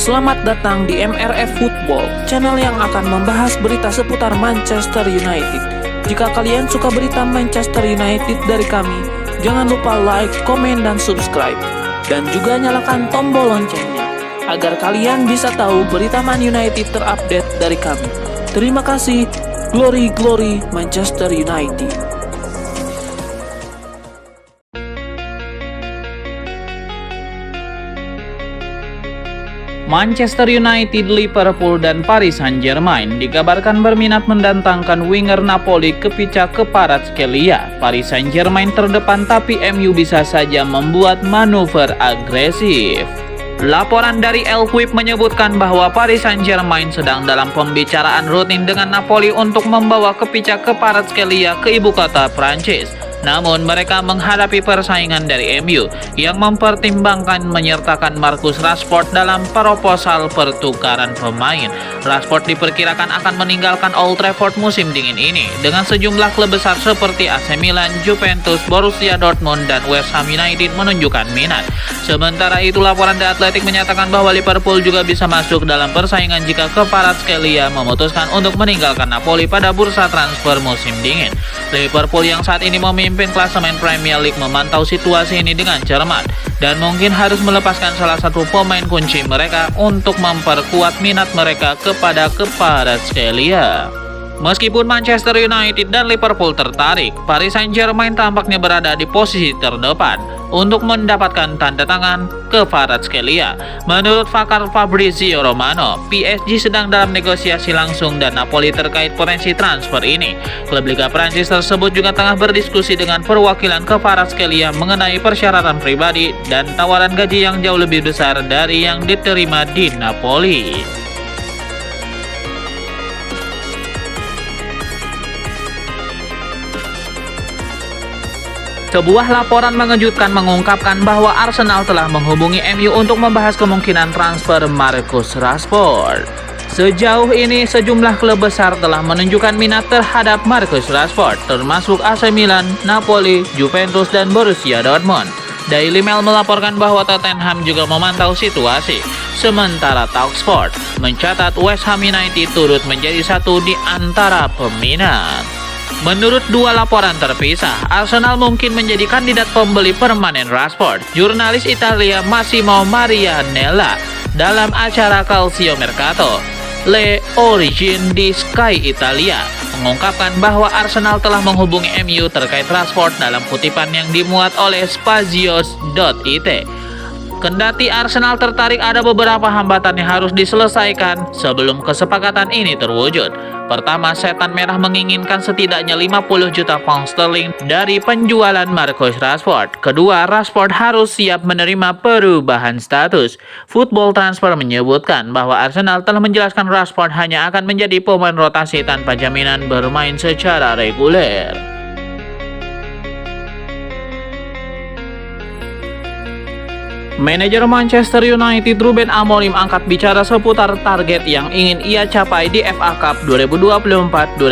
Selamat datang di MRF Football, channel yang akan membahas berita seputar Manchester United. Jika kalian suka berita Manchester United dari kami, jangan lupa like, komen, dan subscribe. Dan juga nyalakan tombol loncengnya, agar kalian bisa tahu berita Man United terupdate dari kami. Terima kasih, Glory Glory Manchester United. Manchester United, Liverpool, dan Paris Saint-Germain dikabarkan berminat mendatangkan winger Napoli Khvicha Kvaratskhelia. Paris Saint-Germain terdepan, tapi MU bisa saja membuat manuver agresif. Laporan dari El Quip menyebutkan bahwa Paris Saint-Germain sedang dalam pembicaraan rutin dengan Napoli untuk membawa Khvicha Kvaratskhelia ke ibu kota Prancis. Namun mereka menghadapi persaingan dari MU yang mempertimbangkan menyertakan Marcus Rashford dalam proposal pertukaran pemain. Rashford diperkirakan akan meninggalkan Old Trafford musim dingin ini dengan sejumlah klub besar seperti AC Milan, Juventus, Borussia Dortmund, dan West Ham United menunjukkan minat. Sementara itu, laporan The Athletic menyatakan bahwa Liverpool juga bisa masuk dalam persaingan jika Kvaratskhelia memutuskan untuk meninggalkan Napoli pada bursa transfer musim dingin. Liverpool yang saat ini memimpin klasemen Premier League memantau situasi ini dengan cermat dan mungkin harus melepaskan salah satu pemain kunci mereka untuk memperkuat minat mereka kepada Kvaratskhelia. Meskipun Manchester United dan Liverpool tertarik, Paris Saint-Germain tampaknya berada di posisi terdepan untuk mendapatkan tanda tangan Kvaratskhelia. Menurut pakar Fabrizio Romano, PSG sedang dalam negosiasi langsung dan Napoli terkait potensi transfer ini. Klub Liga Prancis tersebut juga tengah berdiskusi dengan perwakilan Kvaratskhelia mengenai persyaratan pribadi dan tawaran gaji yang jauh lebih besar dari yang diterima di Napoli. Sebuah laporan mengejutkan mengungkapkan bahwa Arsenal telah menghubungi MU untuk membahas kemungkinan transfer Marcus Rashford. Sejauh ini, sejumlah klub besar telah menunjukkan minat terhadap Marcus Rashford, termasuk AC Milan, Napoli, Juventus, dan Borussia Dortmund. Daily Mail melaporkan bahwa Tottenham juga memantau situasi. Sementara Talksport mencatat West Ham United turut menjadi satu di antara peminat. Menurut dua laporan terpisah, Arsenal mungkin menjadi kandidat pembeli permanen Rashford. Jurnalis Italia Massimo Marianella dalam acara Calcio Mercato Le Origine di Sky Italia mengungkapkan bahwa Arsenal telah menghubungi MU terkait Rashford dalam kutipan yang dimuat oleh Spazios.it. Kendati Arsenal tertarik, ada beberapa hambatan yang harus diselesaikan sebelum kesepakatan ini terwujud. Pertama, Setan Merah menginginkan setidaknya 50 juta pound sterling dari penjualan Marcus Rashford. Kedua, Rashford harus siap menerima perubahan status. Football Transfer menyebutkan bahwa Arsenal telah menjelaskan Rashford hanya akan menjadi pemain rotasi tanpa jaminan bermain secara reguler. Manajer Manchester United Ruben Amorim angkat bicara seputar target yang ingin ia capai di FA Cup 2024-2025.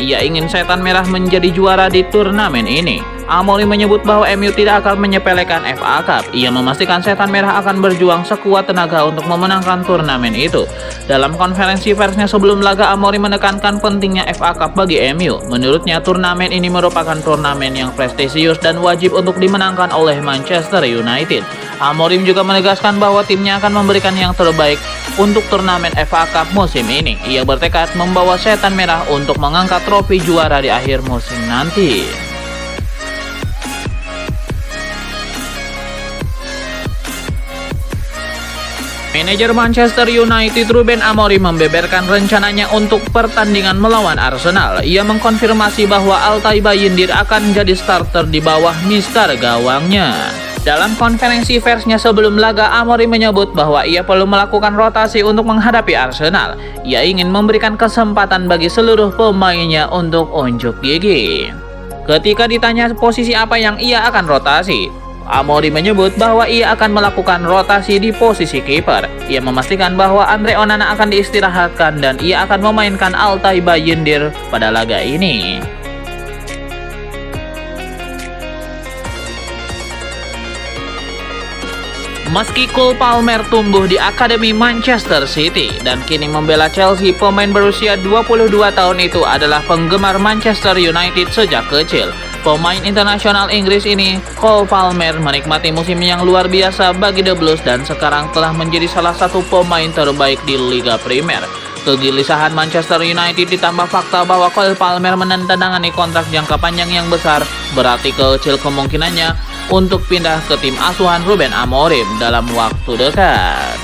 Ia ingin Setan Merah menjadi juara di turnamen ini. Amorim menyebut bahwa MU tidak akan menyepelekan FA Cup. Ia memastikan Setan Merah akan berjuang sekuat tenaga untuk memenangkan turnamen itu. Dalam konferensi persnya sebelum laga, Amorim menekankan pentingnya FA Cup bagi MU. Menurutnya, turnamen ini merupakan turnamen yang prestisius dan wajib untuk dimenangkan oleh Manchester United. Amorim juga menegaskan bahwa timnya akan memberikan yang terbaik untuk turnamen FA Cup musim ini. Ia bertekad membawa Setan Merah untuk mengangkat trofi juara di akhir musim nanti. Manajer Manchester United Ruben Amorim membeberkan rencananya untuk pertandingan melawan Arsenal. Ia mengkonfirmasi bahwa Altay Bayindir akan jadi starter di bawah mister gawangnya. Dalam konferensi persnya sebelum laga, Amorim menyebut bahwa ia perlu melakukan rotasi untuk menghadapi Arsenal. Ia ingin memberikan kesempatan bagi seluruh pemainnya untuk unjuk gigi. Ketika ditanya posisi apa yang ia akan rotasi, Amorim menyebut bahwa ia akan melakukan rotasi di posisi kiper. Ia memastikan bahwa Andre Onana akan diistirahatkan dan ia akan memainkan Altay Bayindir pada laga ini. Meski Cole Palmer tumbuh di Akademi Manchester City dan kini membela Chelsea, pemain berusia 22 tahun itu adalah penggemar Manchester United sejak kecil. Pemain internasional Inggris ini, Cole Palmer, menikmati musim yang luar biasa bagi The Blues dan sekarang telah menjadi salah satu pemain terbaik di Liga Primer. Kegelisahan Manchester United ditambah fakta bahwa Cole Palmer menandatangani kontrak jangka panjang yang besar berarti kecil kemungkinannya untuk pindah ke tim asuhan Ruben Amorim dalam waktu dekat.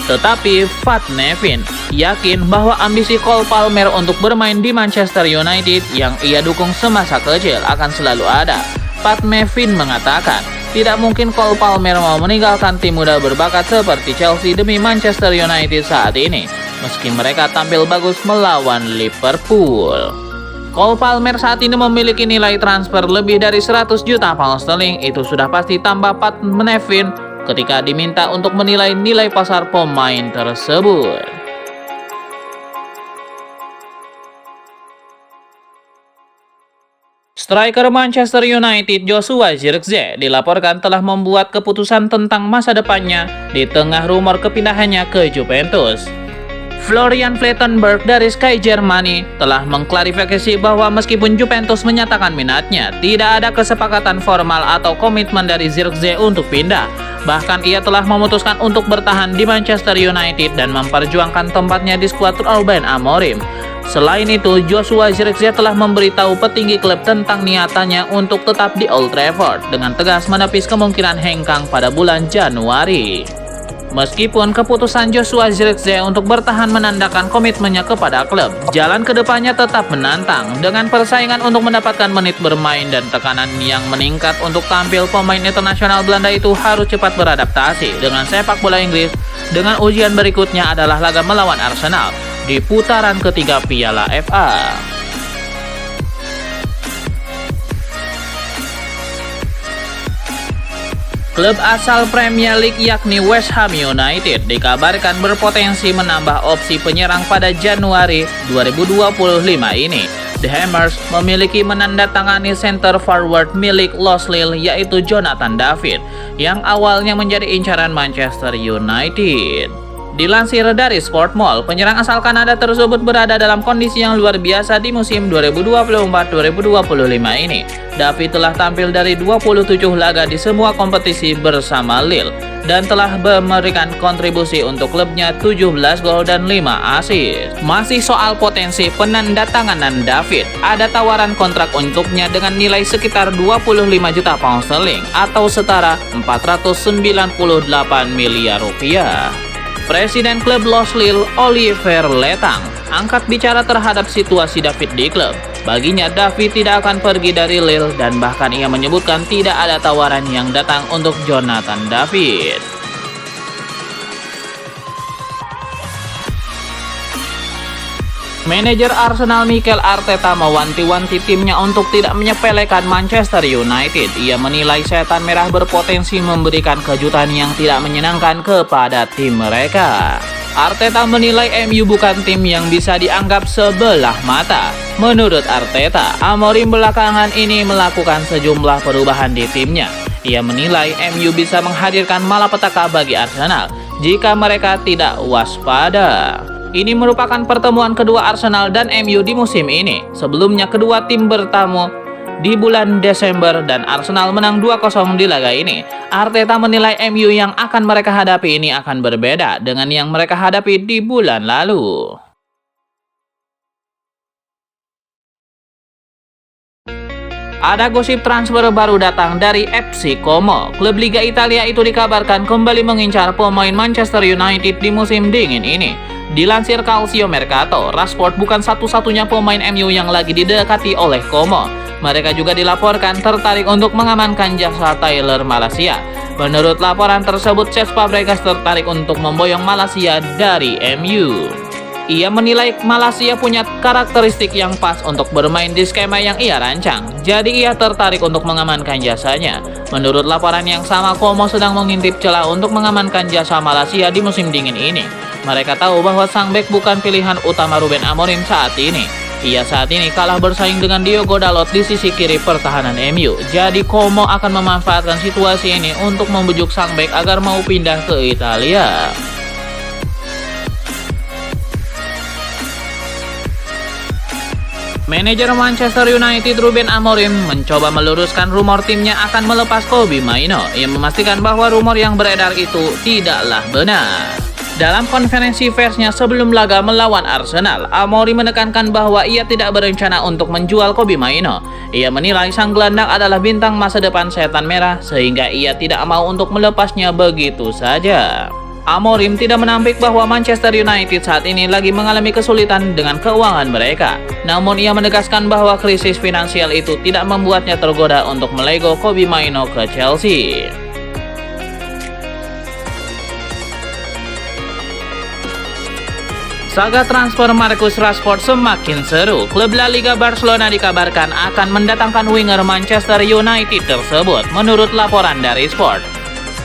Tetapi Pat Nevin yakin bahwa ambisi Cole Palmer untuk bermain di Manchester United yang ia dukung semasa kecil akan selalu ada. Pat Nevin mengatakan, tidak mungkin Cole Palmer mau meninggalkan tim muda berbakat seperti Chelsea demi Manchester United saat ini, meski mereka tampil bagus melawan Liverpool. Cole Palmer saat ini memiliki nilai transfer lebih dari 100 juta pound sterling, itu sudah pasti, tambah Pat Nevin ketika diminta untuk menilai nilai pasar pemain tersebut. Striker Manchester United Joshua Zirkzee dilaporkan telah membuat keputusan tentang masa depannya di tengah rumor kepindahannya ke Juventus. Florian Plettenberg dari Sky Germany telah mengklarifikasi bahwa meskipun Juventus menyatakan minatnya, tidak ada kesepakatan formal atau komitmen dari Zirkzee untuk pindah. Bahkan ia telah memutuskan untuk bertahan di Manchester United dan memperjuangkan tempatnya di skuad Ruben Amorim. Selain itu, Joshua Zirkzee telah memberitahu petinggi klub tentang niatannya untuk tetap di Old Trafford dengan tegas menepis kemungkinan hengkang pada bulan Januari. Meskipun keputusan Joshua Zirkzee untuk bertahan menandakan komitmennya kepada klub, jalan kedepannya tetap menantang dengan persaingan untuk mendapatkan menit bermain dan tekanan yang meningkat untuk tampil. Pemain internasional Belanda itu harus cepat beradaptasi dengan sepak bola Inggris. Dengan ujian berikutnya adalah laga melawan Arsenal di putaran ketiga Piala FA. Klub asal Premier League yakni West Ham United dikabarkan berpotensi menambah opsi penyerang pada Januari 2025 ini. The Hammers memiliki menandatangani center forward milik Lost Lille yaitu Jonathan David yang awalnya menjadi incaran Manchester United. Dilansir dari Sportmall, penyerang asal Kanada tersebut berada dalam kondisi yang luar biasa di musim 2024-2025 ini. David telah tampil dari 27 laga di semua kompetisi bersama Lille dan telah memberikan kontribusi untuk klubnya 17 gol dan 5 assist. Masih soal potensi penandatanganan David, ada tawaran kontrak untuknya dengan nilai sekitar 25 juta pound sterling atau setara 498 miliar rupiah. Presiden klub Lost Lille, Oliver Letang, angkat bicara terhadap situasi David di klub. Baginya, David tidak akan pergi dari Lille dan bahkan ia menyebutkan tidak ada tawaran yang datang untuk Jonathan David. Manajer Arsenal Mikel Arteta mewanti-wanti timnya untuk tidak menyepelekan Manchester United. Ia menilai setan merah berpotensi memberikan kejutan yang tidak menyenangkan kepada tim mereka. Arteta menilai MU bukan tim yang bisa dianggap sebelah mata. Menurut Arteta, Amorim belakangan ini melakukan sejumlah perubahan di timnya. Ia menilai MU bisa menghadirkan malapetaka bagi Arsenal jika mereka tidak waspada. Ini merupakan pertemuan kedua Arsenal dan MU di musim ini. Sebelumnya kedua tim bertemu di bulan Desember dan Arsenal menang 2-0 di laga ini. Arteta menilai MU yang akan mereka hadapi ini akan berbeda dengan yang mereka hadapi di bulan lalu. Ada gosip transfer baru datang dari FC Como. Klub Liga Italia itu dikabarkan kembali mengincar pemain Manchester United di musim dingin ini. Dilansir Calcio Mercato, Rashford bukan satu-satunya pemain MU yang lagi didekati oleh Como. Mereka juga dilaporkan tertarik untuk mengamankan jasa Tyler Malacia. Menurut laporan tersebut, Cesc Fabregas tertarik untuk memboyong Malacia dari MU. Ia menilai Malacia punya karakteristik yang pas untuk bermain di skema yang ia rancang. Jadi ia tertarik untuk mengamankan jasanya. Menurut laporan yang sama, Como sedang mengintip celah untuk mengamankan jasa Malacia di musim dingin ini. Mereka tahu bahwa sang bek bukan pilihan utama Ruben Amorim saat ini. Ia saat ini kalah bersaing dengan Diogo Dalot di sisi kiri pertahanan MU. Jadi Como akan memanfaatkan situasi ini untuk membujuk sang bek agar mau pindah ke Italia. Manajer Manchester United Ruben Amorim mencoba meluruskan rumor timnya akan melepas Kobbie Mainoo. Ia memastikan bahwa rumor yang beredar itu tidaklah benar. Dalam konferensi persnya sebelum laga melawan Arsenal, Amorim menekankan bahwa ia tidak berencana untuk menjual Kobbie Mainoo. Ia menilai sang gelandang adalah bintang masa depan Setan Merah sehingga ia tidak mau untuk melepasnya begitu saja. Amorim tidak menampik bahwa Manchester United saat ini lagi mengalami kesulitan dengan keuangan mereka. Namun ia menegaskan bahwa krisis finansial itu tidak membuatnya tergoda untuk melego Kobbie Mainoo ke Chelsea. Saga transfer Marcus Rashford semakin seru. Klub La Liga Barcelona dikabarkan akan mendatangkan winger Manchester United tersebut menurut laporan dari Sport.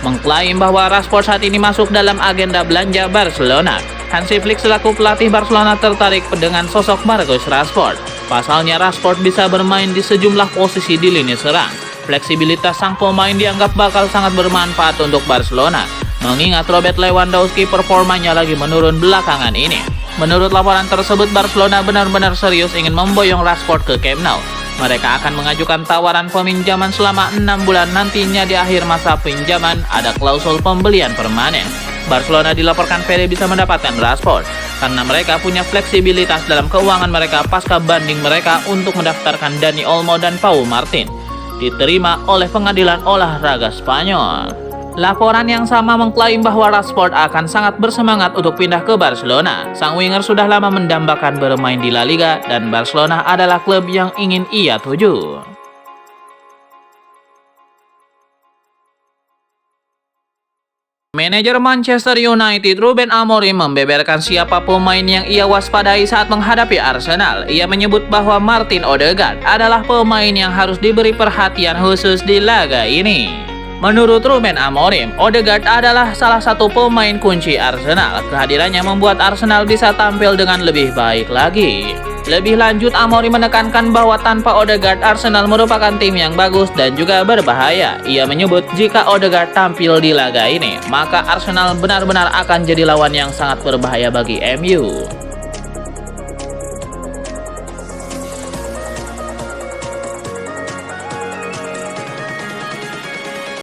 Mengklaim bahwa Rashford saat ini masuk dalam agenda belanja Barcelona. Hansi Flick selaku pelatih Barcelona tertarik dengan sosok Marcus Rashford. Pasalnya Rashford bisa bermain di sejumlah posisi di lini serang. Fleksibilitas sang pemain dianggap bakal sangat bermanfaat untuk Barcelona, mengingat Robert Lewandowski performanya lagi menurun belakangan ini. Menurut laporan tersebut, Barcelona benar-benar serius ingin memboyong Rashford ke Camp Nou. Mereka akan mengajukan tawaran peminjaman selama 6 bulan, nantinya di akhir masa pinjaman ada klausul pembelian permanen. Barcelona dilaporkan pede bisa mendapatkan Rashford karena mereka punya fleksibilitas dalam keuangan mereka pasca banding mereka untuk mendaftarkan Dani Olmo dan Pau Martin diterima oleh pengadilan olahraga Spanyol. Laporan yang sama mengklaim bahwa Rashford akan sangat bersemangat untuk pindah ke Barcelona. Sang winger sudah lama mendambakan bermain di La Liga dan Barcelona adalah klub yang ingin ia tuju. Manajer Manchester United Ruben Amorim membeberkan siapa pemain yang ia waspadai saat menghadapi Arsenal. Ia menyebut bahwa Martin Odegaard adalah pemain yang harus diberi perhatian khusus di laga ini. Menurut Ruben Amorim, Odegaard adalah salah satu pemain kunci Arsenal. Kehadirannya membuat Arsenal bisa tampil dengan lebih baik lagi. Lebih lanjut, Amorim menekankan bahwa tanpa Odegaard, Arsenal merupakan tim yang bagus dan juga berbahaya. Ia menyebut jika Odegaard tampil di laga ini, maka Arsenal benar-benar akan jadi lawan yang sangat berbahaya bagi MU.